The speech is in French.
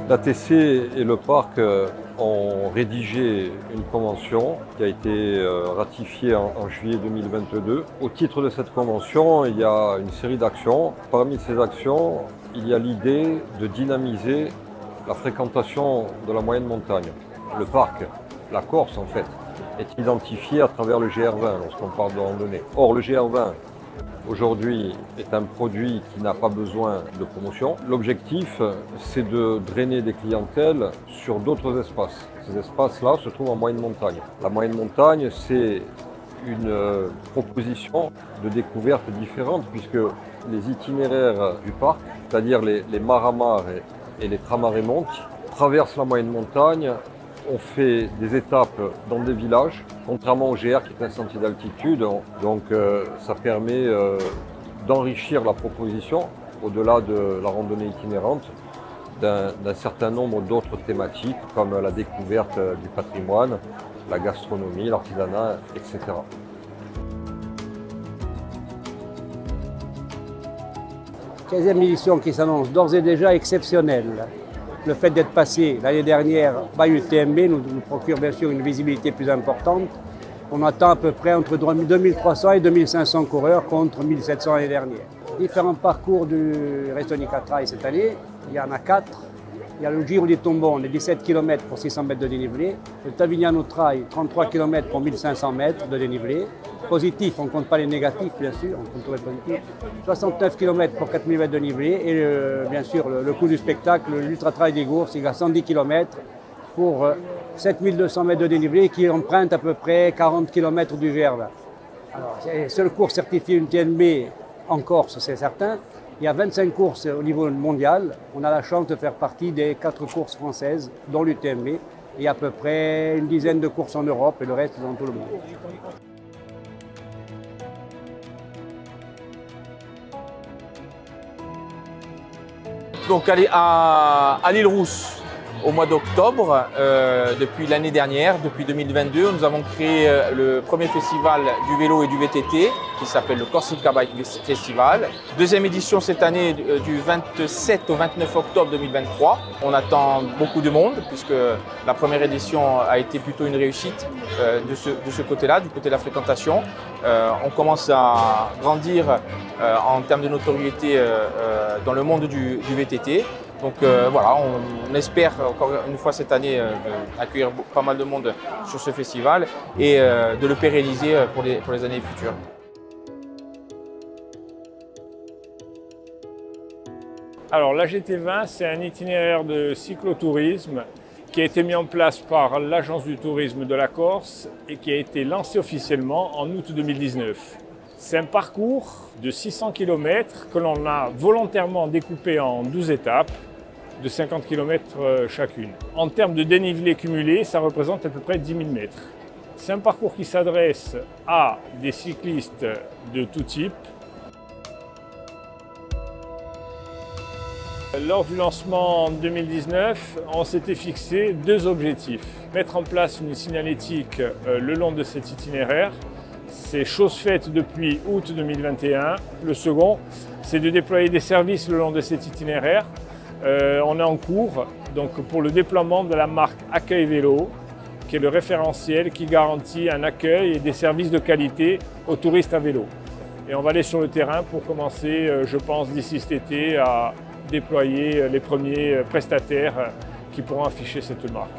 L'ATC et le parc ont rédigé une convention qui a été ratifiée en juillet 2022. Au titre de cette convention, il y a une série d'actions. Parmi ces actions, il y a l'idée de dynamiser la fréquentation de la moyenne montagne. Le parc, la Corse en fait, est identifié à travers le GR20 lorsqu'on parle de randonnée. Or, le GR20, aujourd'hui, est un produit qui n'a pas besoin de promotion. L'objectif, c'est de drainer des clientèles sur d'autres espaces. Ces espaces-là se trouvent en moyenne montagne. La moyenne montagne, c'est une proposition de découverte différente puisque les itinéraires du parc, c'est-à-dire les Maramars et les Tramarémontes, traversent la moyenne montagne. On fait des étapes dans des villages, contrairement au GR qui est un sentier d'altitude. Donc ça permet d'enrichir la proposition, au-delà de la randonnée itinérante, d'un certain nombre d'autres thématiques comme la découverte du patrimoine, la gastronomie, l'artisanat, etc. La 15e édition qui s'annonce d'ores et déjà exceptionnelle. Le fait d'être passé l'année dernière par UTMB nous procure bien sûr une visibilité plus importante. On attend à peu près entre 2300 et 2500 coureurs contre 1700 l'année dernière. Différents parcours du Restonica Trail cette année, il y en a 4. Il y a le Giro di Tombon, 17 km pour 600 mètres de dénivelé. Le Tavignano Trail, 33 km pour 1500 mètres de dénivelé. Positif, on ne compte pas les négatifs, bien sûr, on compte tous les positifs. 69 km pour 4000 mètres de dénivelé. Et bien sûr, le coup du spectacle, l'Ultra Trail des Gours, il y a 110 km pour 7200 mètres de dénivelé qui emprunte à peu près 40 km du GR20. Alors, c'est le seul cours certifié UTMB en Corse, c'est certain. Il y a 25 courses au niveau mondial. On a la chance de faire partie des 4 courses françaises, dont l'UTMB. Et il y a à peu près une dizaine de courses en Europe et le reste dans tout le monde. Donc à l'Île Rousse au mois d'octobre, depuis l'année dernière, depuis 2022, nous avons créé le premier festival du vélo et du VTT qui s'appelle le Corsica Bike Festival. Deuxième édition cette année du 27 au 29 octobre 2023. On attend beaucoup de monde puisque la première édition a été plutôt une réussite de ce côté-là, du côté de la fréquentation. On commence à grandir en termes de notoriété dans le monde du VTT. Donc voilà, on espère encore une fois cette année accueillir pas mal de monde sur ce festival et de le pérenniser pour les années futures. Alors la GT20, c'est un itinéraire de cyclotourisme qui a été mis en place par l'Agence du tourisme de la Corse et qui a été lancé officiellement en août 2019. C'est un parcours de 600 km que l'on a volontairement découpé en 12 étapes de 50 km chacune. En termes de dénivelé cumulé, ça représente à peu près 10 000 mètres. C'est un parcours qui s'adresse à des cyclistes de tout type. Lors du lancement en 2019, on s'était fixé 2 objectifs. Mettre en place une signalétique le long de cet itinéraire. C'est chose faite depuis août 2021. Le second, c'est de déployer des services le long de cet itinéraire. On est en cours donc, pour le déploiement de la marque Accueil Vélo, qui est le référentiel qui garantit un accueil et des services de qualité aux touristes à vélo. Et on va aller sur le terrain pour commencer, je pense, d'ici cet été, à déployer les premiers prestataires qui pourront afficher cette marque.